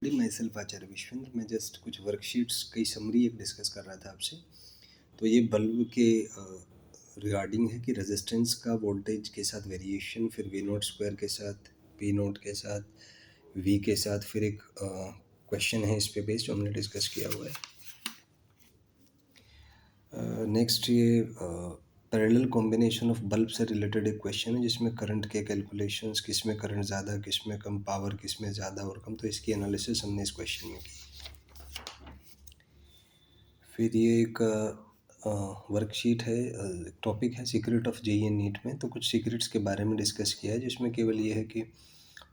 My self आचार्य विश्वेंद्र। मैं just कुछ worksheets की समरी एक डिस्कस कर रहा था आपसे। तो ये बल्ब के रिगार्डिंग है कि रेजिस्टेंस का वोल्टेज के साथ वेरिएशन, फिर वी नोट स्क्वायर के साथ, पी नोट के साथ, वी के साथ, फिर एक क्वेश्चन है इस पे बेस्ड जो हमने डिस्कस किया हुआ है। नेक्स्ट ये पैरेलल कॉम्बिनेशन ऑफ बल्ब से रिलेटेड एक क्वेश्चन है जिसमें करंट के कैलकुलेशंस, किस में करंट ज़्यादा, किस में कम, पावर किस में ज़्यादा और कम, तो इसकी एनालिसिस हमने इस क्वेश्चन में की। फिर ये एक वर्कशीट है, टॉपिक है सीक्रेट ऑफ जेईई नीट में। तो कुछ सीक्रेट्स के बारे में डिस्कस किया है जिसमें केवल ये है कि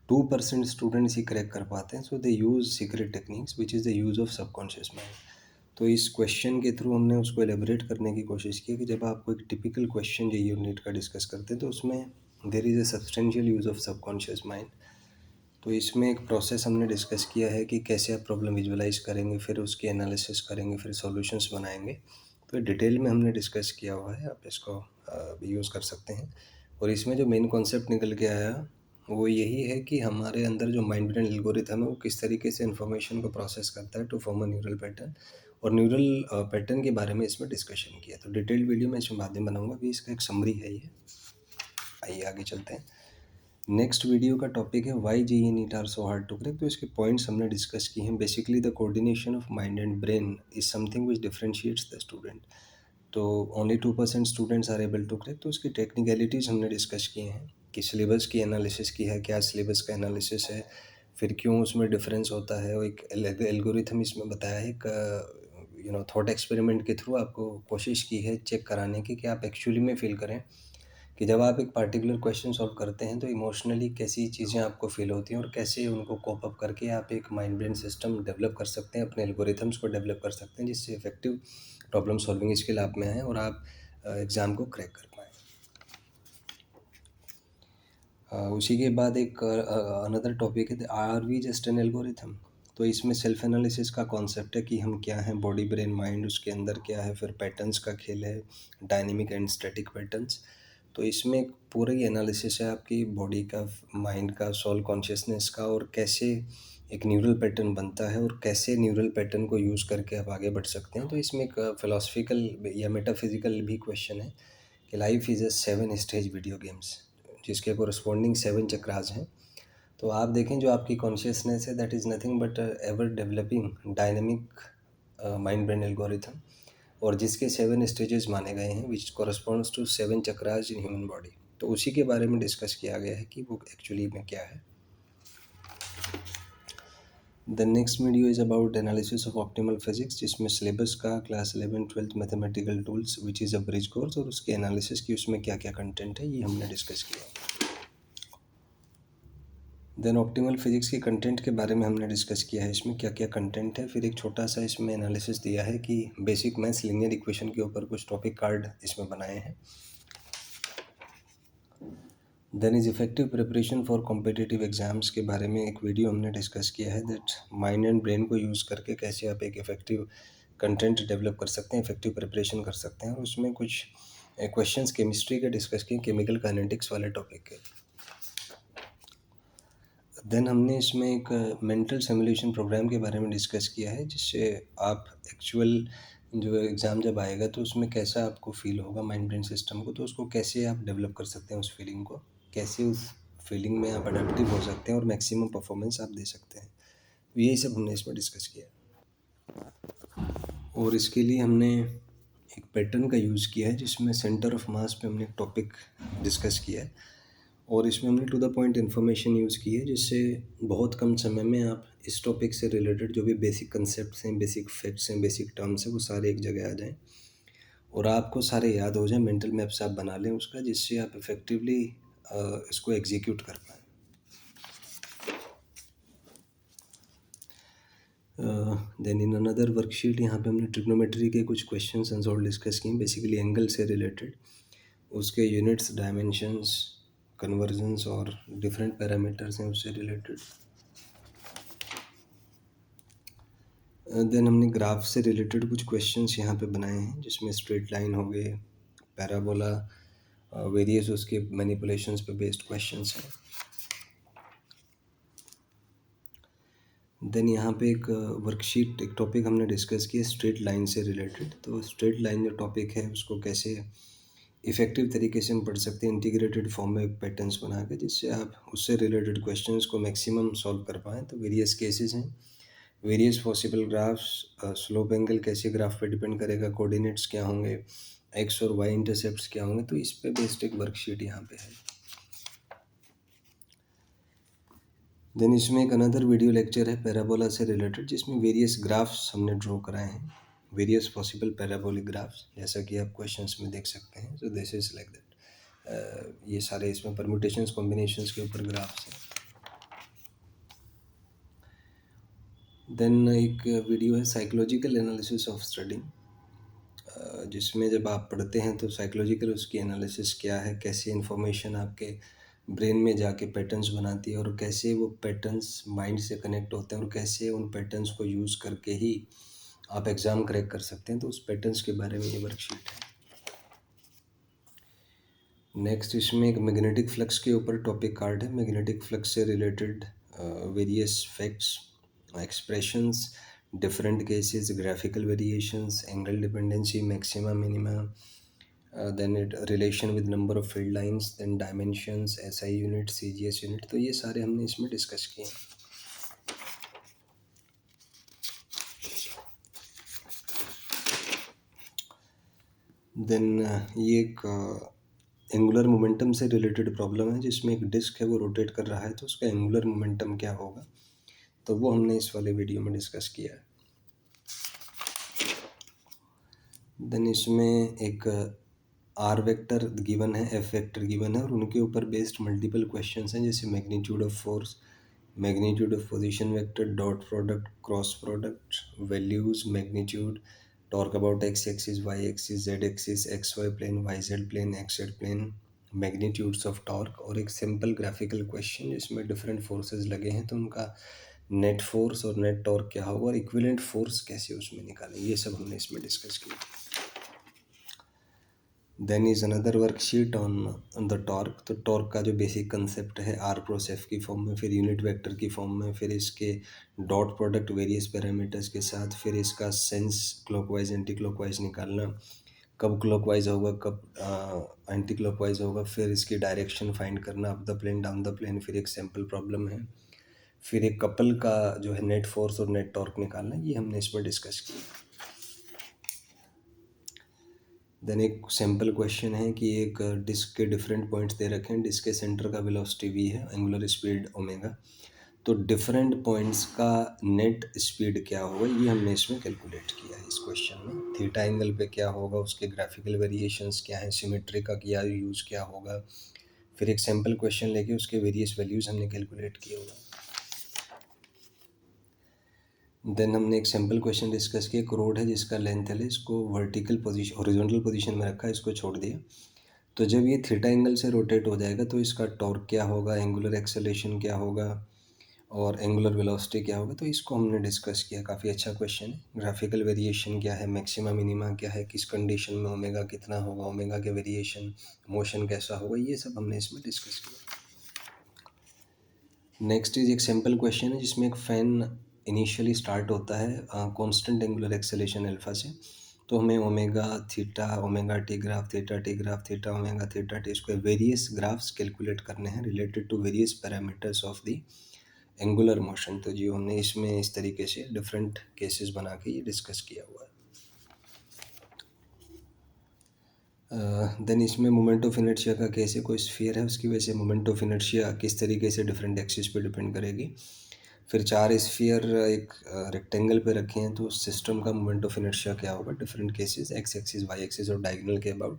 2% स्टूडेंट्स ही क्रैक कर पाते हैं। So they use secret techniques which is the use of subconscious mind. तो इस क्वेश्चन के थ्रू हमने उसको एलेबरेट करने की कोशिश की कि जब आप कोई टिपिकल क्वेश्चन जेईई नीट का डिस्कस करते हैं तो उसमें there is a substantial use of subconscious mind. तो इसमें एक प्रोसेस हमने डिस्कस किया है कि कैसे आप प्रॉब्लम विजुअलाइज करेंगे, फिर उसकी एनालिसिस करेंगे, फिर सॉल्यूशंस बनाएंगे। तो डिटेल में हमने डिस्कस किया हुआ है, आप इसको भी यूज़ कर सकते हैं। और इसमें जो मेन कॉन्सेप्ट निकल के आया वो यही है कि हमारे अंदर जो माइंड ब्रेन एल्गोरिथम है वो किस तरीके से इन्फॉर्मेशन को प्रोसेस करता है to form a neural pattern, और न्यूरल पैटर्न के बारे में इसमें डिस्कशन किया। तो डिटेल्ड वीडियो मैं इसमें बाद में बनाऊँगा, अभी इसका एक समरी है ये। आइए आगे चलते हैं। नेक्स्ट वीडियो का टॉपिक है why JEE NEET are so hard to crack. तो इसके पॉइंट्स हमने डिस्कस किए हैं। Basically the coordination of mind and brain is something which differentiates the student. तो only 2% students are able to crack. तो उसकी टेक्निकलिटीज़ हमने डिस्कस किए हैं कि सिलेबस की एनालिसिस की है, क्या सिलेबस का एनालिसिस है, फिर क्यों उसमें डिफरेंस होता है, और एक एल्गोरिथम इसमें बताया है। एक थॉट एक्सपेरिमेंट के थ्रू आपको कोशिश की है चेक कराने की कि आप एक्चुअली में फील करें कि जब आप एक पार्टिकुलर क्वेश्चन सॉल्व करते हैं तो इमोशनली कैसी चीज़ें आपको फील होती हैं और कैसे उनको कोप अप करके आप एक माइंड ब्रेन सिस्टम डेवलप कर सकते हैं, अपने एल्गोरिथम्स को डेवलप कर सकते हैं जिससे इफेक्टिव प्रॉब्लम सॉल्विंग स्किल आप में आए और आप एग्ज़ाम को क्रैक कर पाएँ। उसी के बाद एक अनदर टॉपिक है are we just an algorithm. तो इसमें सेल्फ एनालिसिस का कॉन्सेप्ट है कि हम क्या हैं, बॉडी ब्रेन माइंड, उसके अंदर क्या है, फिर पैटर्न्स का खेल है, डायनेमिक एंड स्टैटिक पैटर्न्स। तो इसमें एक पूरा ही एनालिसिस है आपकी बॉडी का, माइंड का, सोल कॉन्शियसनेस का, और कैसे एक न्यूरल पैटर्न बनता है और कैसे न्यूरल पैटर्न को यूज़ करके आप आगे बढ़ सकते हैं। तो इसमें एक फिलोसफिकल या मेटाफिजिकल भी क्वेश्चन है कि life is a 7 stage video games, जिसके कोरस्पॉन्डिंग 7 चक्रास हैं। तो आप देखें जो आपकी कॉन्शियसनेस है that is nothing but ever developing dynamic mind brain algorithm, और जिसके 7 स्टेजेस माने गए हैं which corresponds to 7 chakras in human body. तो उसी के बारे में डिस्कस किया गया है कि वो एक्चुअली में क्या है। The next video is about analysis of optimal physics, जिसमें सिलेबस का class 11-12 mathematical tools which is a bridge course, और उसके एनालिसिस की उसमें क्या क्या कंटेंट है ये हमने डिस्कस किया। देन ऑप्टिमल फिजिक्स के कंटेंट के बारे में हमने डिस्कस किया है, इसमें क्या क्या कंटेंट है। फिर एक छोटा सा इसमें एनालिसिस दिया है कि बेसिक मैथ्स लीनियर इक्वेशन के ऊपर कुछ टॉपिक कार्ड इसमें बनाए हैं। Then is effective preparation for competitive exams के बारे में एक वीडियो हमने डिस्कस किया है, दैट माइंड एंड ब्रेन को यूज़ करके कैसे आप एक इफेक्टिव कंटेंट डेवलप कर सकते हैं, इफेक्टिव प्रिपरेशन कर सकते हैं। और उसमें कुछ क्वेश्चंस केमिस्ट्री के डिस्कस किए, केमिकल काइनेटिक्स वाले टॉपिक के। देन हमने इसमें एक मेंटल सिमुलेशन प्रोग्राम के बारे में डिस्कस किया है, जिससे आप एक्चुअल जो एग्ज़ाम जब आएगा तो उसमें कैसा आपको फील होगा माइंड ब्रेन सिस्टम को, तो उसको कैसे आप डेवलप कर सकते हैं, उस फीलिंग को कैसे, उस फीलिंग में आप अडेप्टिव हो सकते हैं और मैक्सिमम परफॉर्मेंस आप दे सकते हैं। तो यही सब हमने इसमें डिस्कस किया। और इसके लिए हमने एक पैटर्न का यूज़ किया है जिसमें सेंटर ऑफ मास पे हमने एक टॉपिक डिस्कस किया है, और इसमें हमने to the point information use की है जिससे बहुत कम समय में आप इस टॉपिक से रिलेटेड जो भी बेसिक कंसेप्ट्स हैं, बेसिक फैक्ट्स हैं, बेसिक टर्म्स हैं, वो सारे एक जगह आ जाएं और आपको सारे याद हो जाएं। मेंटल मैप्स आप बना लें उसका, जिससे आप इफ़ेक्टिवली इसको एग्जीक्यूट कर पाएँ। देन इन अनदर वर्कशीट यहाँ पे हमने ट्रिग्नोमेट्री के कुछ क्वेश्चंस आंसर डिस्कस किए, बेसिकली एंगल से रिलेटेड, उसके यूनिट्स, डायमेंशंस, कन्वर्जन्स और डिफरेंट पैरामीटर्स हैं उससे रिलेटेड। देन हमने ग्राफ से रिलेटेड कुछ क्वेश्चंस यहाँ पे बनाए हैं जिसमें स्ट्रेट लाइन हो गए, पैराबोला, वेरियस उसके मैनिपुलेशंस पे बेस्ड क्वेश्चंस हैं। देन यहाँ पे एक वर्कशीट, एक टॉपिक हमने डिस्कस किया स्ट्रेट लाइन से रिलेटेड। तो स्ट्रेट लाइन जो टॉपिक है उसको कैसे इफ़ेक्टिव तरीके से हम पढ़ सकते हैं इंटीग्रेटेड फॉर्म में पैटर्न्स बना के, जिससे आप उससे रिलेटेड क्वेश्चंस को मैक्सिमम सॉल्व कर पाएँ। तो वेरियस केसेस हैं, various possible graphs, slope angle कैसे ग्राफ पे डिपेंड करेगा, कोऑर्डिनेट्स क्या होंगे, एक्स और वाई इंटरसेप्ट्स क्या होंगे, तो इस पे बेस्ड एक वर्कशीट यहाँ पे है। देन इसमें एक अनदर वीडियो लेक्चर है पैराबोला से रिलेटेड, जिसमें वेरियस ग्राफ्स हमने ड्रॉ कराए हैं, वेरियस पॉसिबल पैराबोलिक ग्राफ्स, जैसा कि आप क्वेश्चंस में देख सकते हैं। So this is like that, ये सारे इसमें परम्यूटेशंस कॉम्बिनेशंस के ऊपर ग्राफ्स हैं। देन एक वीडियो है साइकोलॉजिकल एनालिसिस ऑफ स्टडिंग, जिसमें जब आप पढ़ते हैं तो साइकोलॉजिकल उसकी एनालिसिस क्या है, कैसे इन्फॉर्मेशन आपके ब्रेन में जाके पैटर्न्स बनाती है और कैसे वो पैटर्न्स माइंड से कनेक्ट होते हैं और कैसे उन पैटर्न्स को यूज़ करके ही आप एग्ज़ाम क्रैक कर सकते हैं। तो उस पैटर्न्स के बारे में ये वर्कशीट है। नेक्स्ट इसमें एक मैग्नेटिक फ्लक्स के ऊपर टॉपिक कार्ड है, मैग्नेटिक फ्लक्स से related various facts, expressions, different cases, graphical variations, angle dependency, maxima minima, then it relation with number of field lines, then dimensions, SI unit, CGS unit, तो ये सारे हमने इसमें discuss किए हैं। Then ये एक एंगुलर मोमेंटम से रिलेटेड प्रॉब्लम है, जिसमें एक डिस्क है वो रोटेट कर रहा है, तो उसका एंगुलर मोमेंटम क्या होगा, तो वो हमने इस वाले वीडियो में डिस्कस किया है। देन इसमें एक आर वेक्टर गिवन है, एफ वेक्टर गिवन है और उनके ऊपर बेस्ड मल्टीपल क्वेश्चंस हैं, जैसे magnitude of force, magnitude of position vector, dot product, cross product, values, magnitude, torque about X axis, Y axis, Z axis, X Y plane, Y Z plane, X Z plane, magnitudes of torque, और एक simple graphical question जिसमें different forces लगे हैं तो उनका net force और net torque क्या होगा और इक्विवेलेंट फोर्स कैसे उसमें निकालें, ये सब हमने इसमें डिस्कस किया। Then is another worksheet on the torque. तो टॉर्क का जो बेसिक कंसेप्ट है आर क्रॉस एफ की फॉर्म में, फिर यूनिट वेक्टर की फॉर्म में, फिर इसके डॉट प्रोडक्ट वेरियस पैरामीटर्स के साथ, फिर इसका सेंस क्लॉकवाइज एंटी क्लॉकवाइज निकालना, कब क्लॉकवाइज होगा कब एंटी क्लॉकवाइज होगा, फिर इसकी डायरेक्शन फाइंड करना, up the plane down the plane, फिर एक सैम्पल प्रॉब्लम है, फिर एक कपल का जो है नेट फोर्स और नेट टॉर्क निकालना, ये हमने इसमें डिस्कस किया। देन एक सैम्पल क्वेश्चन है कि एक डिस्क के डिफरेंट पॉइंट्स दे रखे हैं, डिस्क के सेंटर का वेलोसिटी v है, एंगुलर स्पीड ओमेगा, तो डिफरेंट पॉइंट्स का नेट स्पीड क्या होगा ये हमने इसमें कैलकुलेट किया है इस क्वेश्चन में। थीटा एंगल पे क्या होगा, उसके ग्राफिकल वेरिएशंस क्या हैं, सिमेट्री का क्या यूज़ क्या होगा, फिर एक सैम्पल क्वेश्चन लेके उसके वेरियस वैल्यूज़ हमने कैलकुलेट किए होगा। देन हमने एक सैम्पल क्वेश्चन डिस्कस किया, एक रोड है जिसका लेंथ है, इसको वर्टिकल पोजीशन हॉरिजॉन्टल पोजीशन में रखा है, इसको छोड़ दिया, तो जब ये थीटा एंगल से रोटेट हो जाएगा तो इसका टॉर्क क्या होगा, एंगुलर एक्सेलेरेशन क्या होगा और एंगुलर वेलोसिटी क्या होगा, तो इसको हमने डिस्कस किया। काफ़ी अच्छा क्वेश्चन है। ग्राफिकल वेरिएशन क्या है, मैक्सिमा मिनिमा क्या है, किस कंडीशन में ओमेगा कितना होगा, ओमेगा के वेरिएशन, मोशन कैसा होगा, ये सब हमने इसमें डिस्कस किया। नेक्स्ट इज एक सिंपल क्वेश्चन है जिसमें एक फ़ैन इनिशियली स्टार्ट होता है कांस्टेंट एंगुलर एक्सेलेरेशन अल्फा से, तो हमें omega theta, omega T graph, theta omega theta T square, various graphs calculate करने हैं related to various parameters of the angular motion. तो जी हमने इसमें इस तरीके से डिफरेंट केसेस बना के ये डिस्कस किया हुआ है। देन इसमें मोमेंट ऑफ इनर्शिया का केस है, कोई स्फीयर है उसकी वजह से मोमेंट ऑफ इनर्शिया किस तरीके से डिफरेंट एक्सिस पे डिपेंड करेगी। फिर चार स्फीयर एक रेक्टेंगल पे रखे हैं, तो उस सिस्टम का मोमेंट ऑफ इनर्शिया क्या होगा, different cases, X axis, Y axis और डायगोनल के अबाउट।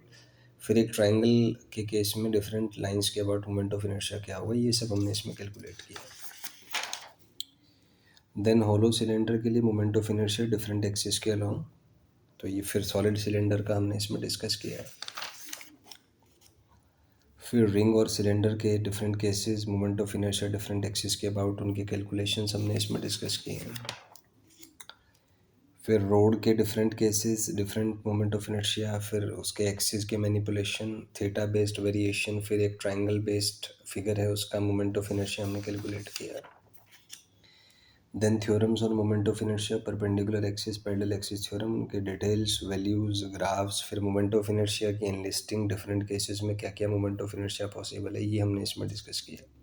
फिर एक ट्रायंगल के केस में डिफरेंट लाइंस के अबाउट मोमेंट ऑफ इनर्शिया क्या होगा, ये सब हमने इसमें कैलकुलेट किया। देन होलो सिलेंडर के लिए moment of inertia different axis के अलोंग, तो ये फिर सॉलिड सिलेंडर का हमने इसमें डिस्कस किया है। फिर रिंग और सिलेंडर के different cases, moment of inertia different axis के अबाउट, उनकी कैलकुलेशंस हमने इसमें डिस्कस किए हैं। फिर रोड के different cases, different moment of inertia, फिर उसके एक्सिस के मैनिपुलेशन, थीटा बेस्ड वेरिएशन, फिर एक ट्रायंगल बेस्ड फिगर है उसका मोमेंट ऑफ इनर्शिया हमने कैलकुलेट किया। Then theorems on moment of inertia, perpendicular axis, parallel axis theorem, उनके डिटेल्स, वैल्यूज़, ग्राफ्स, फिर मोमेंट ऑफ इनर्शिया की एनलिस्टिंग, डिफरेंट केसेस में क्या क्या मोमेंट ऑफ इनर्शिया पॉसिबल है, ये हमने इसमें डिस्कस किया।